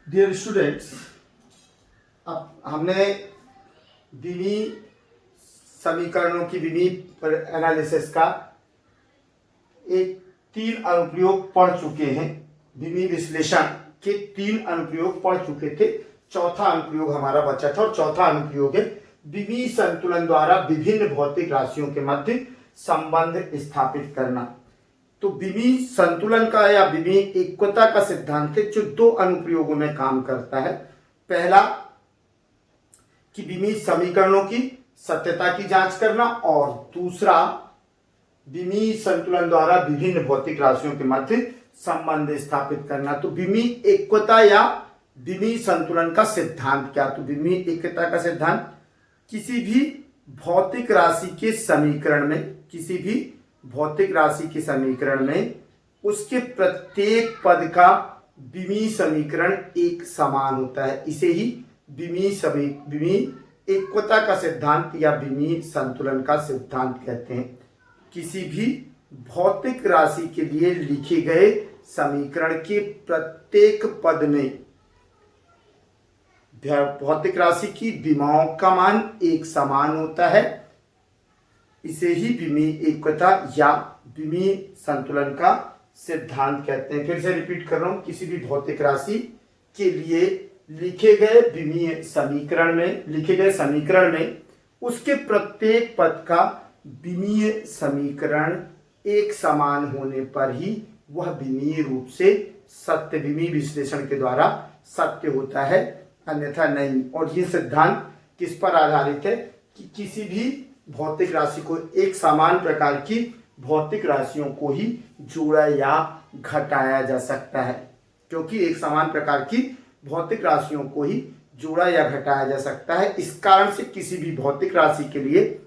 Dear students, अब हमने विमी समीकरणों की विमी पर एनालिसिस का एक 3 अनुप्रयोग पढ़ चुके हैं। विमी विश्लेषण के 3 अनुप्रयोग पढ़ चुके थे। चौथा अनुप्रयोग हमारा बचा था और चौथा अनुप्रयोग है विमी संतुलन द्वारा विभिन्न भौतिक राशियों के मध्य संबंध स्थापित करना। तो विमी संतुलन का या विमी एकता का सिद्धांत है जो 2 अनुप्रयोगों में काम करता है। पहला कि विमी समीकरणों की सत्यता की जांच करना और दूसरा विमी संतुलन द्वारा विभिन्न भौतिक राशियों के मध्य संबंध स्थापित करना। तो विमी एकता या विमी संतुलन का सिद्धांत क्या? तो विमी एकता का सिद्धांत किसी भी भौतिक राशि के समीकरण में, किसी भी भौतिक राशि के समीकरण में उसके प्रत्येक पद का विमी समीकरण एक समान होता है। इसे ही विमी एकता का सिद्धांत या विमी संतुलन का सिद्धांत कहते हैं। किसी भी भौतिक राशि के लिए लिखे गए समीकरण के प्रत्येक पद में भौतिक राशि की विमाओं का मान एक समान होता है। इसे ही विमी एकता या विमी संतुलन का सिद्धांत कहते हैं। फिर से रिपीट कर रहा हूं, किसी भी भौतिक राशि के लिए लिखे गए समीकरण में उसके प्रत्येक पद का विमीय समीकरण एक समान होने पर ही वह विमीय रूप से सत्य, विमी विश्लेषण के द्वारा सत्य होता है, अन्यथा नहीं। और ये सिद्धांत किस पर आधारित है कि किसी भी भौतिक राशि को, एक समान प्रकार की भौतिक राशियों को ही जोड़ा या घटाया जा सकता है। क्योंकि एक समान प्रकार की भौतिक राशियों को ही जोड़ा या घटाया जा सकता है, इस कारण से किसी भी भौतिक राशि के लिए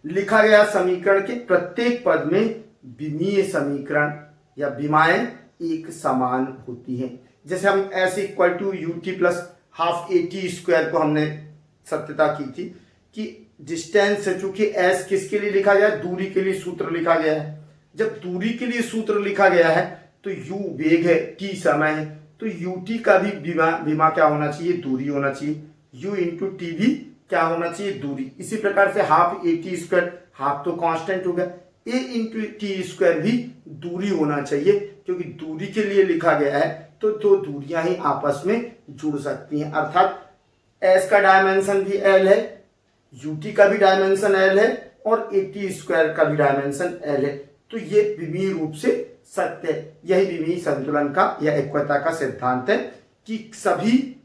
लिखा गया समीकरण के प्रत्येक पद में विमीय समीकरण या विमाएं एक समान होती हैं। जैसे हम s equal to ut plus half at square को हमने सत्यता की थी कि डिस्टेंस है, चूंकि s किसके लिए लिखा गया है? दूरी के लिए सूत्र लिखा गया है। जब दूरी के लिए सूत्र लिखा गया है तो u वेग है, t समय है, तो ut का भी विमा क्या होना चाहिए? दूरी होना चाहिए। u इंटू टी भी क्या होना चाहिए? दूरी। इसी प्रकार से हाफ at स्क्वायर, हाफ तो कांस्टेंट हो गया, a इंटू टी स्क्वायर भी दूरी होना चाहिए। क्योंकि दूरी के लिए लिखा गया है तो 2 दूरियां ही आपस में जुड़ सकती हैं। अर्थात s का डायमेंशन भी l है, ut का भी डायमेंशन l है और at स्क्वायर का भी डायमेंशन l है। तो ये विमीय रूप से सत्य है। यही विमीय संतुलन का या एकता का सिद्धांत है कि सभी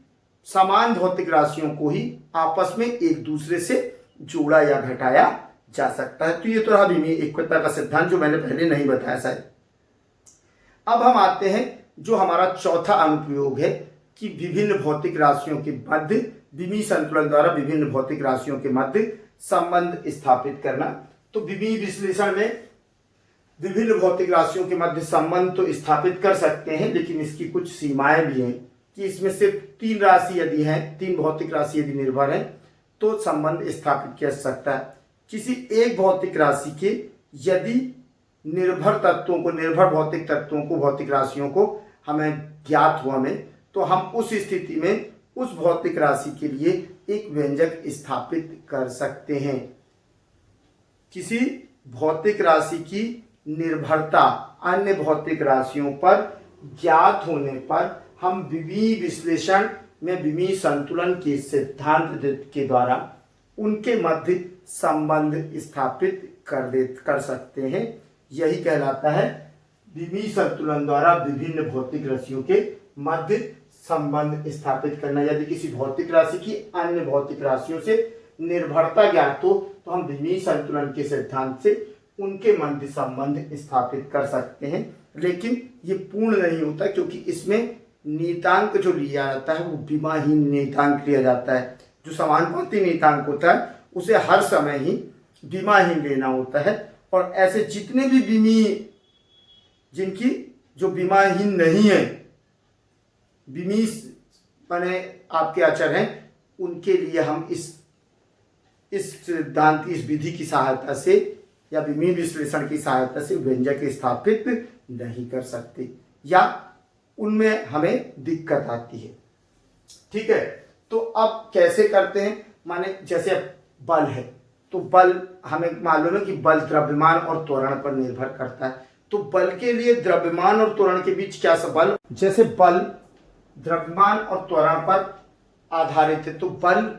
समान भौतिक राशियों को ही आपस में एक दूसरे से जोड़ा या घटाया जा सकता है। तो ये तो रहा विमीय एकता का सिद्धांत जो मैंने पहले नहीं बताया शायद। अब हम आते हैं जो हमारा चौथा अनुप्रयोग है कि विभिन्न भौतिक राशियों के मध्य विमीय संतुलन द्वारा विभिन्न भौतिक राशियों के मध्य संबंध स्थापित करना। तो विमीय विश्लेषण में विभिन्न भौतिक राशियों के मध्य संबंध तो स्थापित कर सकते हैं, लेकिन इसकी कुछ सीमाएं भी हैं कि इसमें सिर्फ 3 राशि यदि है, 3 भौतिक राशि यदि निर्भर है तो संबंध स्थापित किया जा सकता है। किसी एक भौतिक राशि के यदि निर्भर भौतिक तत्वों को, भौतिक राशियों को हमें ज्ञात हुआ में, तो हम उस स्थिति में उस भौतिक राशि के लिए एक व्यंजक स्थापित कर सकते हैं। किसी भौतिक राशि की निर्भरता अन्य भौतिक राशियों पर ज्ञात होने पर हम विमीय विश्लेषण में विमीय संतुलन के सिद्धांत के द्वारा उनके मध्य संबंध स्थापित कर सकते हैं। यही कहलाता है विमीय संतुलन द्वारा विभिन्न भौतिक राशियों के मध्य संबंध स्थापित करना। यदि किसी भौतिक राशि की अन्य भौतिक राशियों से निर्भरता ज्ञात हो तो हम विमीय संतुलन के सिद्धांत से उनके मध्य संबंध स्थापित कर सकते हैं। लेकिन ये पूर्ण नहीं होता, क्योंकि इसमें नियतांक जो लिया जाता है वो विमाहीन नियतांक लिया जाता है। जो समानुपाती नियतांक होता है उसे हर समय ही विमाहीन लेना होता है। और ऐसे जितने भी विमीय, जिनकी जो विमाहीन नहीं है, विमीय माने आपके अचर हैं, उनके लिए हम इस सिद्धांत, इस विधि की सहायता से या विमीय विश्लेषण की सहायता से व्यंजक स्थापित नहीं कर सकते। या उनमें हमें दिक्कत आती है। ठीक है, तो अब कैसे करते हैं, माने जैसे अब बल है, तो बल हमें मालूम है कि बल द्रव्यमान और त्वरण पर निर्भर करता है। तो बल के लिए द्रव्यमान और त्वरण के बीच क्या संबंध, जैसे बल द्रव्यमान और त्वरण पर आधारित है, तो बल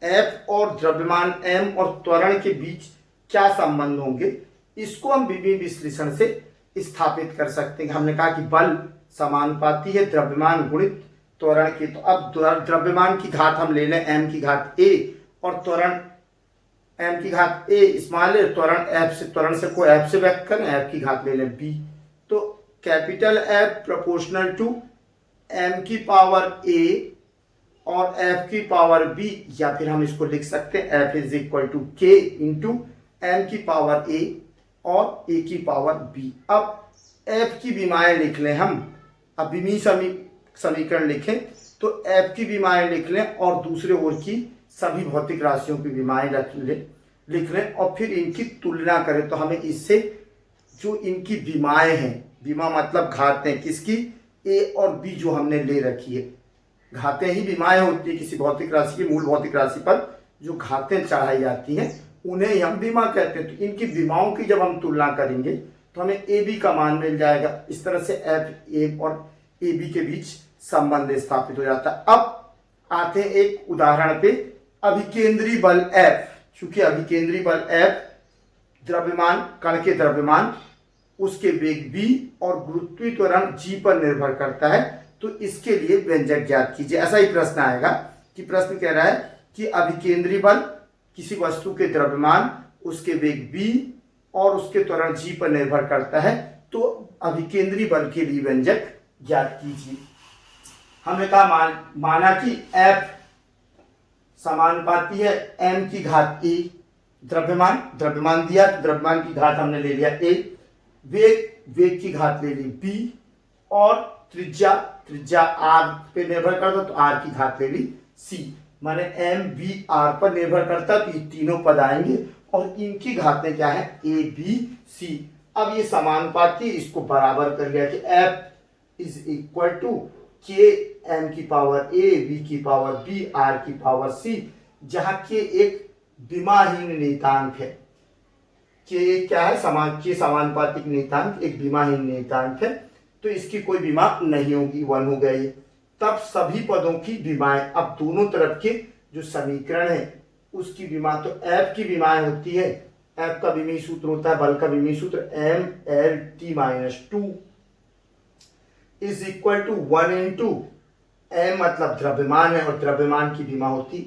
F और द्रव्यमान M और त्वरण के बीच क्या संबंध होंगे, इसको हम विमीय विश्लेषण से स्थापित कर सकते हैं। हमने कहा कि बल समानुपाती है द्रव्यमान गुणित त्वरण की, तो अब द्रव्यमान की घात हम ले लें m की घात a और त्वरण m की घात a स्मॉल है, त्वरण को f से व्यक्त करें, f की घात ले लें b, तो capital F proportional to m की पावर a और f की पावर b, या फिर हम इसको लिख सकते हैं f is equal to k into m की पावर a और a की पावर b। अब f की विमाएं लिख लें हम, अब विमीय समीकरण लिखें तो f की विमाएं लिख लें और दूसरे ओर की सभी भौतिक राशियों की विमाएं लिख लें और फिर इनकी तुलना करें, तो हमें इससे जो इनकी विमाएं हैं, विमा मतलब घातें किसकी, a और b जो हमने ले रखी है, घातें ही विमाएं होती है किसी भौतिक राशि की, मूल भौतिक राशि पर जो घातें चढ़ाई जाती हैं उन्हें ही हम विमा कहते हैं। तो इनकी विमाओं की जब हम तुलना करेंगे तो हमें ए बी का मान मिल जाएगा। इस तरह से एफ ए और ए बी के बीच संबंध स्थापित हो जाता है। अब आते हैं एक उदाहरण पे, अभिकेंद्री बल एफ, चूंकि अभिकेंद्री बल एफ द्रव्यमान, कण के द्रव्यमान, उसके वेग v और गुरुत्वीय त्वरण g पर निर्भर करता है, तो इसके लिए व्यंजक ज्ञात कीजिए। ऐसा ही प्रश्न आएगा कि प्रश्न कह रहा है कि अभिकेंद्री बल किसी वस्तु के द्रव्यमान, उसके वेग v और उसके त्वरण g पर निर्भर करता है, तो अभिकेंद्री बल के लिए व्यंजक ज्ञात कीजिए। हमने कहा माना कि F समानुपाती है m की घात a, द्रव्यमान दिया, द्रव्यमान की घात हमने ले लिया a, वेग की घात ले ली b और त्रिज्या r पे निर्भर करता तो r की घात ले ली c, माने m b r पर निर्भर करता तो ये तीनों पद आएंगे और इनकी घातें क्या है a b c। अब ये समानुपाती, इसको बराबर कर लिया कि f is equal to k m की पावर a b की पावर b r की पावर c, जहां k एक विमाहीन नियतांक है। k क्या है, समानुपातिक नियतांक एक विमाहीन नियतांक है, तो इसकी कोई विमा नहीं होगी, 1 हो गई। तब सभी पदों की विमाएं, अब दोनों तरफ के जो समीकरण है उसकी विमा, तो f की विमाएं होती है, f का विमीय सूत्र होता है, बल का विमीय सूत्र mLT-2 is equal to 1 into m, मतलब द्रव्यमान है और द्रव्यमान की विमा होती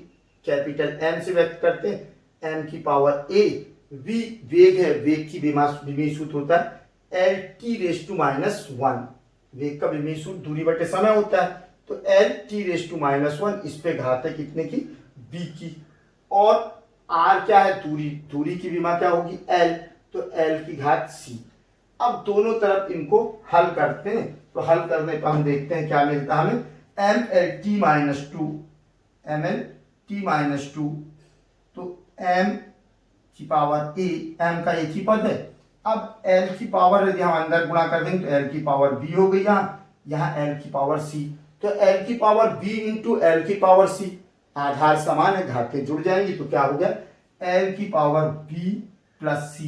कैपिटल M से व्यक्त करते हैं m की पावर a, v वेग है, वेग की विमीय सूत्र होता है LT-1, वेग का विमीय सूत्र दूरी बटे समय होता है, तो LT-1, इस पे घात है कितने की, b की, और r क्या है, दूरी की विमा क्या होगी l, तो l की घात c। अब दोनों तरफ इनको हल करते हैं, तो हल करने पर हम देखते हैं क्या मिलता है हमें, mLT-2, तो m की पावर a, m का एक ही पद है, अब l की पावर यदि हम अंदर गुणा कर देंगे तो l की पावर b हो गई, यहाँ l की पावर c, तो l की पावर b इंटू l की पावर c, आधार समान है, घातें जुड़ जाएंगी, तो क्या हो गया l की पावर b प्लस c,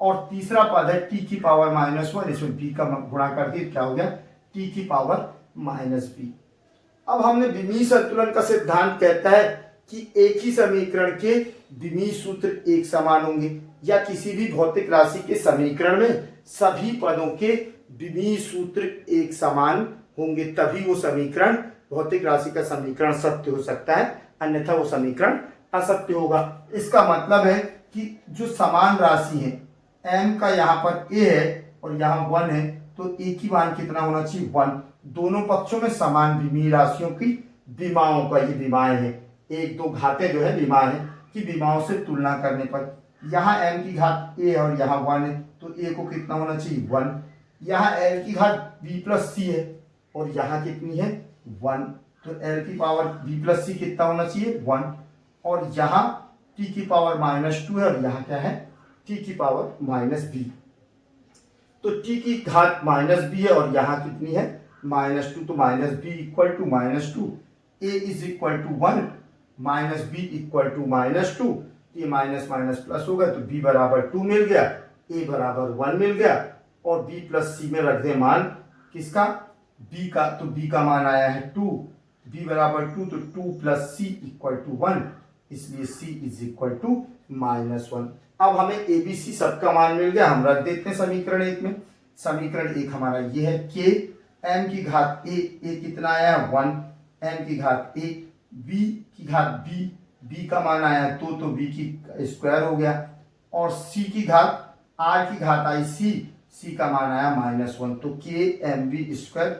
और तीसरा पद है t की पावर -1, इसमें b का गुणा कर दिए, क्या हो गया t की पावर -b। अब हमने विमीय संतुलन का सिद्धांत कहता है कि एक ही समीकरण के विमीय सूत्र एक समान होंगे, या किसी भी भौतिक राशि के समीकरण में सभी पदों के विमीय सूत्र एक समान होंगे, तभी वो समीकरण, भौतिक राशि का समीकरण सत्य हो सकता है, अन्यथा वो समीकरण असत्य होगा। इसका मतलब है कि जो समान राशि है, m का यहाँ पर a है और यहाँ 1 है, तो a की मान कितना होना चाहिए 1, दोनों पक्षों में समान विमीय राशियों की विमाओं का ये विमाएं हैं, एक दो घातें जो है विमा है कि विमाओं से तुलना करने पर, यहाँ m की घात a और यहाँ 1 है, तो a को कितना होना चाहिए 1, यहाँ l की घात b प्लस c है और यहाँ कितनी है 1, तो l की पावर b प्लस c कितना होना चाहिए 1, और यहाँ t की पावर -2 है और यहाँ क्या है t की पावर -b, तो t की घात -b है और यहाँ कितनी है -2 तो -b equal to -2, a is equal to 1, -b equal to -2, ये माइनस माइनस प्लस हो गया तो b बराबर 2 मिल गया, a बराबर 1 मिल गया, और b प्लस c में रख दे मान किसका, b का, तो b का मान आया है 2, b बराबर 2 तो 2 प्लस c इक्वल टू 1, इसलिए c इज इक्वल टू -1। अब हमें ए बी सी सबका मान मिल गया, हम रख देते हैं समीकरण एक में। समीकरण एक हमारा ये है k m की घात a कितना आया 1, m की घात a, b की घात b का मान आया 2 तो b की स्क्वायर हो गया, और c की घात r की घात आई c का मान आया -1, तो k m b square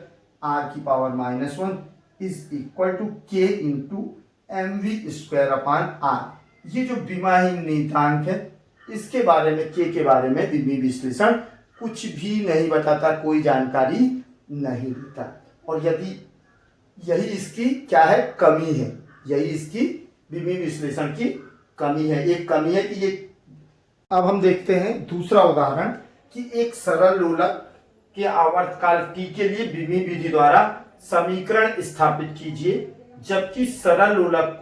r की power -1 is equal to k into m v square upon r। ये जो विमाहीन नियतांक है इसके बारे में, k के बारे में विमीय विश्लेषण कुछ भी नहीं बताता, कोई जानकारी नहीं देता, और यदि यही इसकी क्या है, कमी है, यही इसकी विमीय विश्लेषण की कमी है। एक कमी है कि ये, अब हम देखते हैं दूसरा उदाहरण कि एक सरल लोलक के आवर्तकाल t के लिए विमीय विधि द्वारा समीकरण स्थापित कीजिए, जबकि सरल लोलक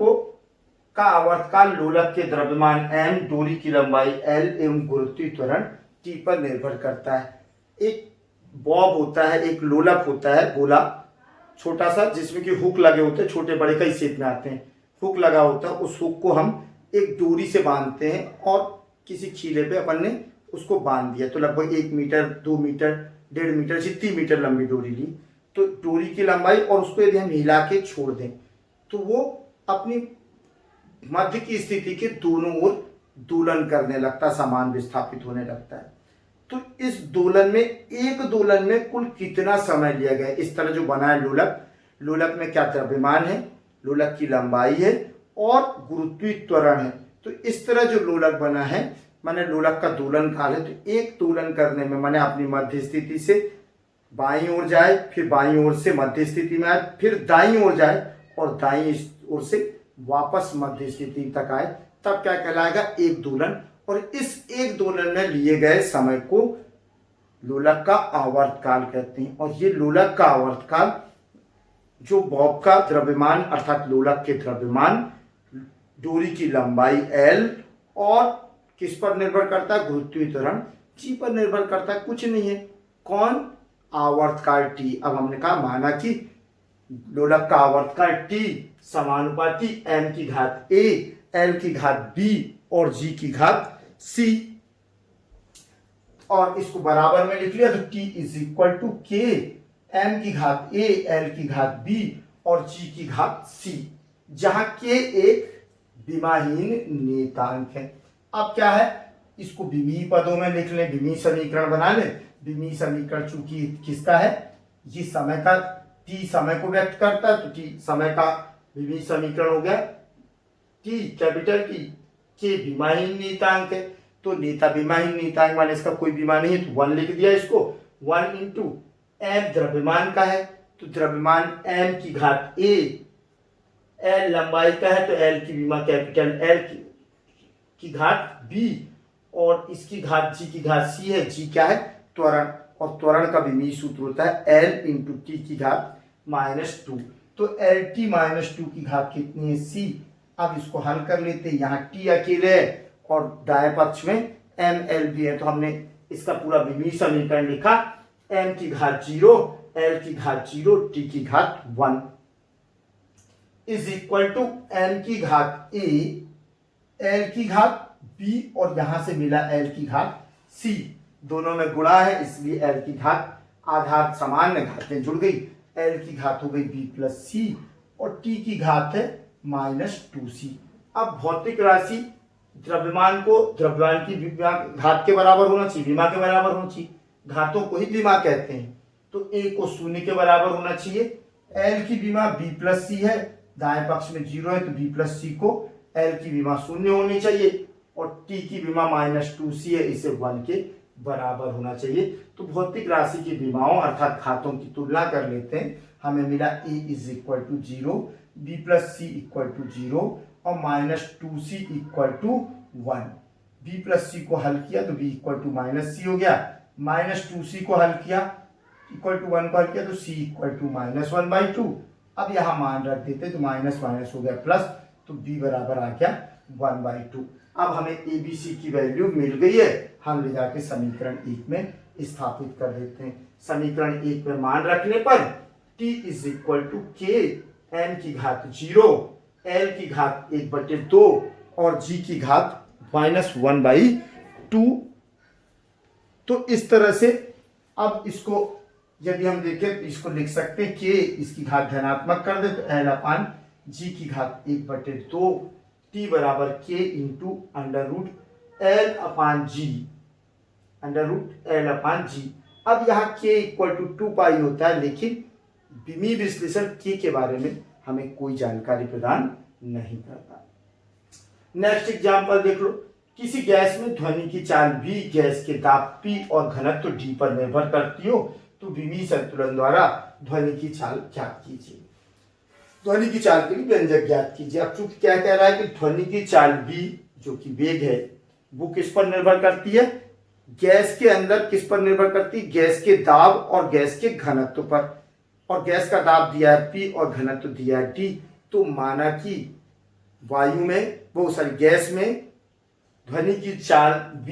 का आवर्तकाल लोलक के द्रव्यमान m, डोरी की लंबाई l एवं गुरुत्वीय त्वरण t पर निर्भर करता है। एक बॉब होता है, एक लोलक होता है गोला छोटा सा, जिसमें कि हुक लगे होते हैं, छोटे बड़े कई शेप में आते हैं, हुक लगा होता है, उस हुक को हम एक डोरी से बांधते हैं, और किसी खीले पे अपन ने उसको बांध दिया, तो लगभग 1 मीटर 2 मीटर 1.5 मीटर जितनी मीटर लंबी डोरी ली, तो डोरी की लंबाई, और उसको यदि हम हिला के छोड़ दें तो वो अपनी मध्य की स्थिति के दोनों ओर दोलन करने लगता, समान विस्थापित होने लगता है। तो इस दोलन में, एक दोलन में कुल कितना समय लिया गया, इस तरह जो बना है लोलक, लोलक में क्या द्रव्यमान है, लोलक की लंबाई है और गुरुत्वीय त्वरण है। तो इस तरह जो लोलक बना है, माने लोलक का दोलन काल है, तो एक दोलन करने में माने अपनी मध्य स्थिति से बाईं ओर जाए, फिर बाईं ओर से मध्य स्थिति में आए, फिर दाईं ओर जाए, और दाईं ओर से वापस मध्य स्थिति तक आए, तब क्या कहलाएगा, एक दोलन। और इस एक दोलन में लिए गए समय को लोलक का आवर्तकाल कहते हैं। और ये लोलक का आवर्तकाल, जो बॉब का द्रव्यमान अर्थात लोलक के द्रव्यमान, डोरी की लंबाई l, और किस पर निर्भर करता है, गुरुत्वीय त्वरण g पर निर्भर करता है, कुछ नहीं है। कौन, आवर्तकाल t। अब हमने कहा माना कि लोलक का आवर्तकाल t समानुपाती m की घात a, l की घात b और g की घात c, और इसको बराबर में लिख लिया, तो t is equal to k m की घात a, l की घात b और g की घात c, जहां k एक विमाहीन नियतांक है। अब क्या है, इसको विमीय पदों में लिख लें, विमीय समीकरण बना लें। विमीय समीकरण चूंकि किसका है, ये समय का, t समय को व्यक्त करता है, तो t समय का विमीय समीकरण हो गया t कैपिटल T, k विमाहीन नियतांक है, तो नेता विमाहीन नियतांक माने इसका कोई विमा नहीं है, तो 1 लिख दिया इसको, 1 इंटू m द्रव्यमान का है, तो द्रव्यमान m की घात a, l लंबाई का है, तो l की विमा कैपिटल L की घात b, और इसकी घात g की घात c है, g क्या है, त्वरण, और त्वरण का विमीय सूत्र होता है l इंटू टी की घात -2, तो LT-2 की घात कितनी है, c। अब इसको हल कर लेते हैं, यहाँ t अकेले है और दाएं पक्ष में ml भी है, तो हमने इसका पूरा विमीय समीकरण लिखा, m की घात 0, l की घात 0, t की घात 1 इज इक्वल टू m की घात a, l की घात b, और यहां से मिला l की घात c, दोनों में गुणा है इसलिए l की घात, आधार समान है, घातें जुड़ गई, l की घात हो गई b प्लस c, और t की घात है -2c। अब भौतिक राशि द्रव्यमान को द्रव्यमान की घात के बराबर होना चाहिए, विमा के बराबर होना चाहिए, घातों को ही विमा कहते हैं, तो a को 0 के बराबर होना चाहिए। l की विमा b प्लस c है, दाएं पक्ष में 0 है, तो b प्लस c को l की विमा 0 होनी चाहिए, और t की विमा -2c है, इसे 1 के बराबर होना चाहिए। तो भौतिक राशि की विमाओं अर्थात घातों की तुलना कर लेते हैं, हमें मिला a is equal to 0, b plus c equal to 0 और -2c equal to 1। b plus c को हल किया तो b इक्वल टू -c हो गया, -2c को हल किया इक्वल टू 1 पर किया तो c इक्वल टू -1/2। अब यहाँ मान रख देते तो माइनस माइनस हो गया प्लस, तो b बराबर आ गया 1/2। अब हमें ए बी सी की वैल्यू मिल गई है, हम ले जाके समीकरण 1 में स्थापित कर देते हैं। समीकरण 1 में मान रखने पर t इज इक्वल टू के n की घात 0, l की घात 1/2 और g की घात -1/2। तो इस तरह से अब इसको यदि हम देखें तो इसको लिख सकते हैं के इसकी घात धनात्मक कर दे तो l अपान जी की घात 1/2 t बराबर के इंटू अंडर रूट एल अपान जी। अब यहाँ के इक्वल टू 2 होता है, लेकिन विमीय विश्लेषण के बारे में हमें कोई जानकारी प्रदान नहीं करता। नेक्स्ट एग्जांपल देख लो, किसी गैस में ध्वनि की चाल v गैस के दाब p और घनत्व d पर निर्भर करती हो, तो विमीय संतुलन द्वारा ध्वनि की चाल ज्ञात कीजिए। ध्वनि की चाल के लिए व्यंजक ज्ञात कीजिए। अब चूंकि क्या कह रहा है कि ध्वनि की चाल v जो कि वेग है वो किस पर निर्भर करती है, गैस के अंदर किस पर निर्भर करती है, गैस के दाब और गैस के घनत्व पर। और गैस का दाब दिया है p और घनत्व दिया है d, तो माना कि वायु में गैस में ध्वनि की चाल v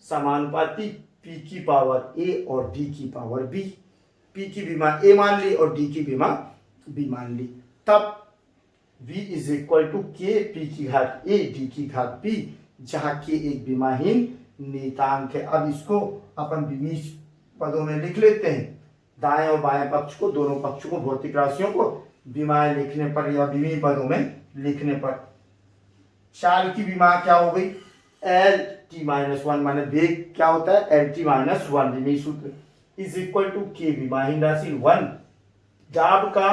समानुपाती p की पावर a और d की पावर b। p की विमा a मान ली और d की विमा b मान ली, तब v इज इक्वल टू के p की घात a d की घात b, जहाँ k एक विमाहीन नियतांक है। अब इसको अपन विमीय पदों में लिख लेते हैं। दाएं और बाएं पक्ष को, दोनों पक्षों को, भौतिक राशियों को विमाएं लिखने पर या विमीय पदों में लिखने पर चाल की विमा क्या हो गई, एल टी माइनस 1 माने वेग क्या होता है एल टी माइनस 1 विमीय सूत्र इज इक्वल टू के विमाहीन राशि 1। दाब का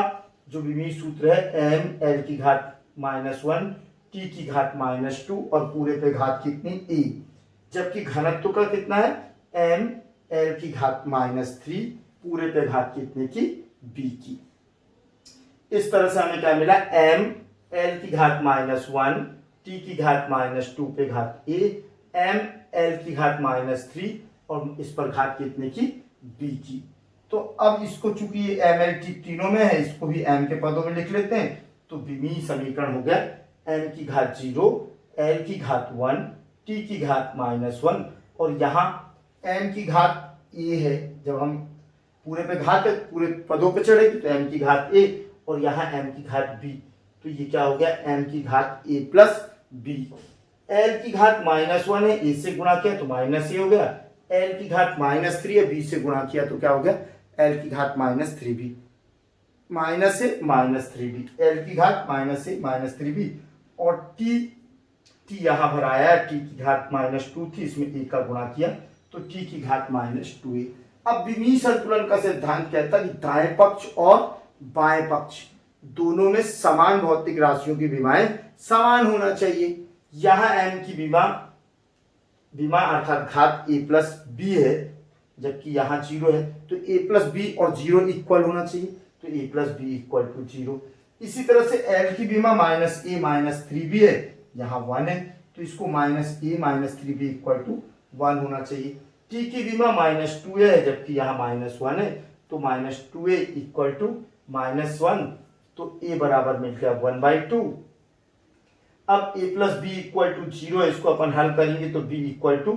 जो विमीय सूत्र है एम एल की घात -1 टी की घात -2 और पूरे पे घात कितनी ए, जबकि घनत्व का कितना है एम एल की घात -3 पूरे पे घात कितने की बी की। इस तरह से हमें क्या मिला, एम एल की घात -1 टी की घात -2 पे घात ए, एम एल की घात -3 और इस पर घात कितने की बी की। तो अब इसको चूंकि ये एम एल टी तीनों में है, इसको भी एम के पदों में लिख लेते हैं। तो विमीय समीकरण हो गया एम की घात 0 एल की घात 1 टी की घात -1 और यहाँ एम की घात ए है, जब हम पूरे पे घात पूरे पदों पे चढ़ेगी तो एम की घात ए और यहाँ एम की घात बी, तो ये क्या हो गया एम की घात ए प्लस बी। एल की घात -1 है, ए से गुणा किया तो माइनस ए हो गया, एल की घात -3 है, बी से गुणा किया तो क्या हो गया एल की घात -3b, माइनस ए -3b, एल की घात -3b और टी यहाँ पर आया, टी की घात -2 थी, इसमें ए का गुणा किया तो टी की घात -2a। अब विमीय संतुलन का सिद्धांत कहता है कि दाएं पक्ष और बाएं पक्ष दोनों में समान भौतिक राशियों की विमाएं समान होना चाहिए। यहाँ m की विमा अर्थात घात a प्लस बी है, जबकि यहाँ 0 है, तो a प्लस बी और 0 इक्वल होना चाहिए, तो a plus b equal to 0। इसी तरह से l की विमा -a -3b है, यहाँ 1 है, तो इसको -a -3b इक्वल टू 1 होना चाहिए। t की विमा -2a है, जबकि यहाँ -1 है, तो -2a इक्वल टू -1, तो a बराबर मिल गया 1/2। अब a plus b equal to 0 है, इसको अपन हल करेंगे तो b इक्वल टू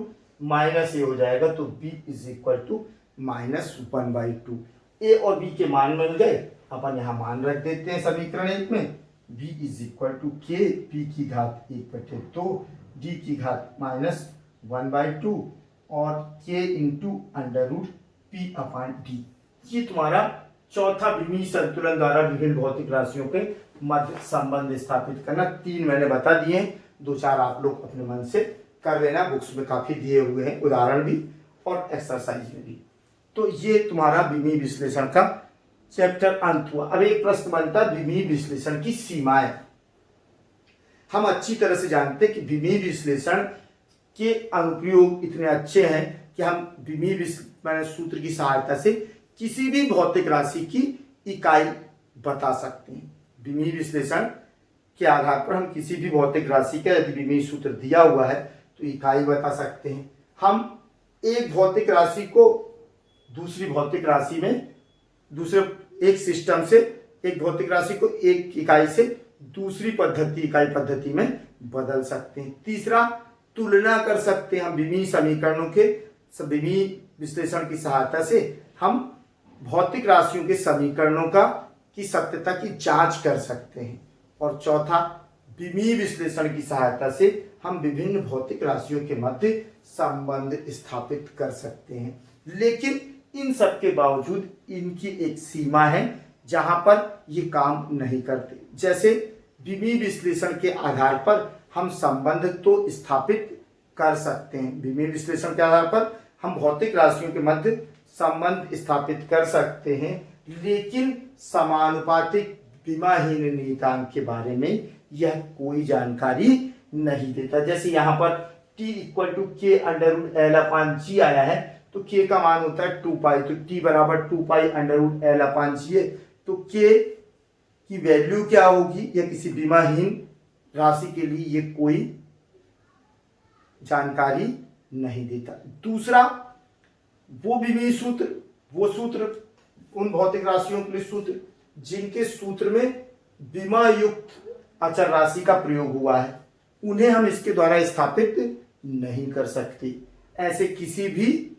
-a हो जाएगा, तो b is equal to -1/2। a और b के मान मिल गए, अपन यहाँ मान रख देते हैं समीकरण 1 में। b इज इक्वल टू के p की घात 1/2 d की घात -1/2 और k into under root p upon d. ये तुम्हारा चौथा विमीय संतुलन द्वारा विभिन्न भौतिक राशियों के मध्य संबंध स्थापित करना। 3 मैंने बता दिए, 2-4 आप लोग अपने मन से कर लेना, बुक्स में काफी दिए हुए हैं उदाहरण भी और एक्सरसाइज में भी। तो ये तुम्हारा विमीय विश्लेषण का चैप्टर अंत हुआ। अब एक प्रश्न बनता है विमीय विश्लेषण की सीमाएं। हम अच्छी तरह से जानते हैं कि विमीय विश्लेषण के अनुप्रयोग इतने अच्छे हैं कि हम विमीय सूत्र की सहायता से किसी भी भौतिक राशि की इकाई बता सकते हैं। विमीय विश्लेषण के आधार पर हम किसी भी भौतिक राशि का यदि विमीय सूत्र दिया हुआ है तो इकाई बता सकते हैं। हम एक भौतिक राशि को दूसरी भौतिक राशि में, दूसरे एक सिस्टम से एक भौतिक राशि को एक इकाई से दूसरी इकाई पद्धति में बदल सकते हैं। तीसरा, तुलना कर सकते हैं हम विमीय समीकरणों के, विमीय विश्लेषण की सहायता से हम भौतिक राशियों के समीकरणों की सत्यता की जांच कर सकते हैं। और चौथा, विमीय विश्लेषण की सहायता से हम विभिन्न भौतिक राशियों के मध्य संबंध स्थापित कर सकते हैं। लेकिन इन सब के बावजूद इनकी एक सीमा है जहां पर ये काम नहीं करते। जैसे विमीय विश्लेषण के आधार पर हम संबंध तो स्थापित कर सकते हैं, विमीय विश्लेषण के आधार पर हम भौतिक राशियों के मध्य संबंध स्थापित कर सकते हैं, लेकिन समानुपातिक विमाहीन नियतांक के बारे में यह कोई जानकारी नहीं देता। जैसे यहाँ पर t इक्वल टू के अंडर रूट एल अपान जी आया है, तो k का मान होता है 2 पाई, तो t बराबर 2 पाई अंडर रूट एल अपान जी है। तो k की वैल्यू क्या होगी, यह किसी विमाहीन राशि के लिए ये कोई जानकारी नहीं देता। दूसरा, वो विमीय सूत्र, वो सूत्र उन भौतिक राशियों के लिए सूत्र जिनके सूत्र में विमा युक्त अचर राशि का प्रयोग हुआ है, उन्हें हम इसके द्वारा स्थापित नहीं कर सकते। ऐसे किसी भी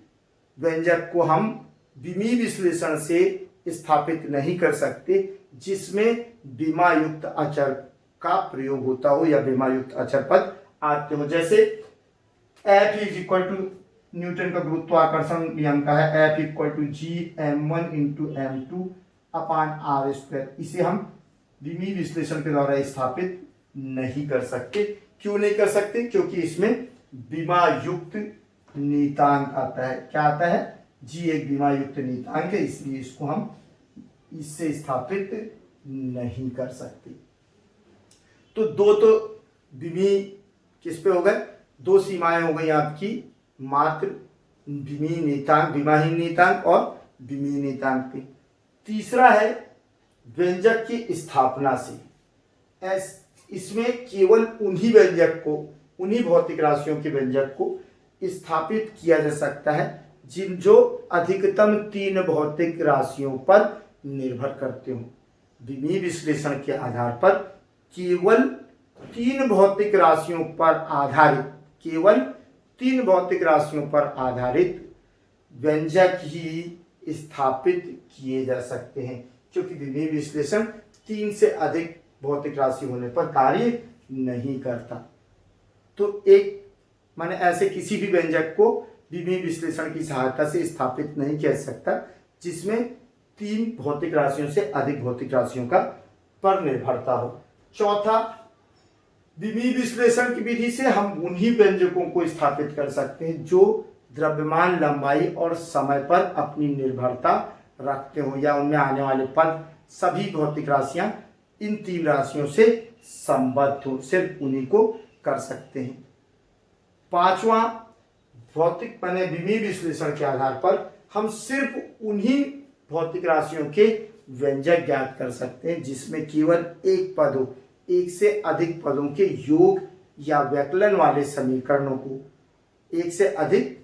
व्यंजक को हम विमीय विश्लेषण से स्थापित नहीं कर सकते जिसमें विमा युक्त अचर का प्रयोग होता हो या विमा युक्त अचर पद आते हो। जैसे F is equal to Newton का गुरुत्वाकर्षण नियम का है, F equal to G(m1 × m2 upon r²। इसे हम विमीय विश्लेषण के द्वारा स्थापित नहीं कर सकते। क्यों नहीं कर सकते? क्योंकि इसमें विमा युक्त नियतांक आता है। क्या आता है? G एक विमा युक्त नियतांक है, इसलिए इसको हम इससे स्थापित नहीं कर सकते। तो दो तो विमीय किस पे हो गए, दो सीमाएं हो गई आपकी, मात्र विमीय नियतांक, विमाहीन नियतांक और विमीय नियतांक पे। तीसरा है व्यंजक की स्थापना से। इसमें केवल उन्हीं व्यंजक को, उन्हीं भौतिक राशियों के व्यंजक को स्थापित किया जा सकता है जो अधिकतम 3 भौतिक राशियों पर निर्भर करते हो। विमीय विश्लेषण के आधार पर केवल 3 भौतिक राशियों पर आधारित, केवल 3 भौतिक राशियों पर आधारित व्यंजक ही स्थापित किए जा सकते हैं, क्योंकि विमीय विश्लेषण 3 से अधिक भौतिक राशि होने पर कार्य नहीं करता। तो एक माने ऐसे किसी भी व्यंजक को विमीय विश्लेषण की सहायता से स्थापित नहीं किया जा सकता जिसमें 3 भौतिक राशियों से अधिक भौतिक राशियों का पर निर्भरता हो। चौथा, विमीय विश्लेषण की विधि से हम उन्हीं व्यंजकों को स्थापित कर सकते हैं जो द्रव्यमान, लंबाई और समय पर अपनी निर्भरता रखते हो, या उनमें आने वाले पद सभी भौतिक राशियां इन 3 राशियों से संबद्ध हो, सिर्फ उन्हीं को कर सकते हैं। पांचवा, भौतिक माने विमीय विश्लेषण के आधार पर हम सिर्फ उन्हीं भौतिक राशियों के व्यंजक ज्ञात कर सकते हैं जिसमें केवल एक पद हो। एक से अधिक पदों के योग या व्यकलन वाले समीकरणों को, एक से अधिक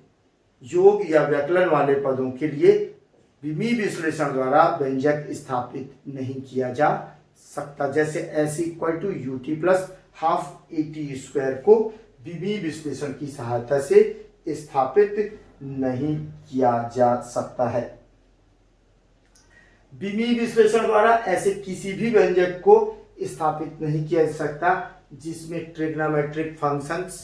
योग या व्यकलन वाले पदों के लिए विमीय विश्लेषण द्वारा व्यंजक स्थापित नहीं किया जा सकता। जैसे S equal to UT plus half AT² को विमीय विश्लेषण की सहायता से स्थापित नहीं किया जा सकता है। विमीय विश्लेषण द्वारा ऐसे किसी भी व्यंजक को स्थापित नहीं किया जा सकता जिसमें ट्रिग्नोमेट्रिक फंक्शंस,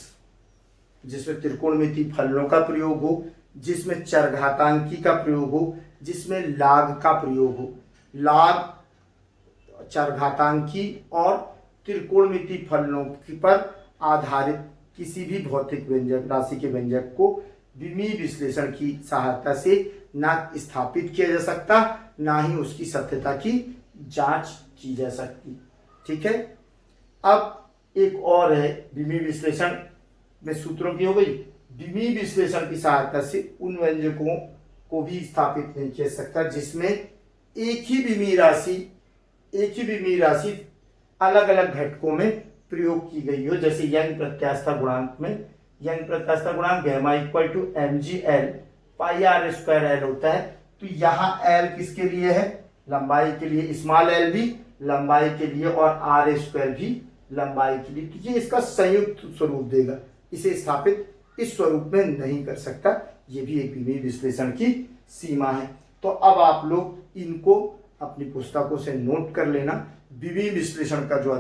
जिसमें त्रिकोणमितीय फलनों का प्रयोग हो, जिसमें चरघातांकी का प्रयोग हो, जिसमें लाग का प्रयोग हो। लाग, चरघातांकी और त्रिकोणमितीय फलनों पर आधारित किसी भी भौतिक व्यंजक राशि के व्यंजक को विमीय विश्लेषण की सहायता से ना स्थापित किया जा सकता, ना ही उसकी सत्यता की जांच की जा सकती। ठीक है। अब एक और है विमीय विश्लेषण में सूत्रों की हो गई। विमीय विश्लेषण की सहायता से उन व्यंजकों को भी स्थापित नहीं किया जा सकता जिसमें एक ही विमीय राशि अलग अलग घटकों में प्रयोग की गई हो। जैसे यंग प्रत्यास्थता गुणांक में, यंग प्रत्यास्थता गुणांक gamma equal to mgl pi r square l होता है। तो यहाँ एल किसके लिए है, लंबाई के लिए, स्मॉल एल भी लंबाई के लिए और आर स्क्वायर भी लंबाई के लिए। तो ये इसका संयुक्त स्वरूप देगा, इसे स्थापित इस स्वरूप में नहीं कर सकता। ये भी एक विमीय विश्लेषण की सीमा है। तो अब आप लोग इनको अपनी पुस्तकों से नोट कर लेना। विमीय विश्लेषण का जो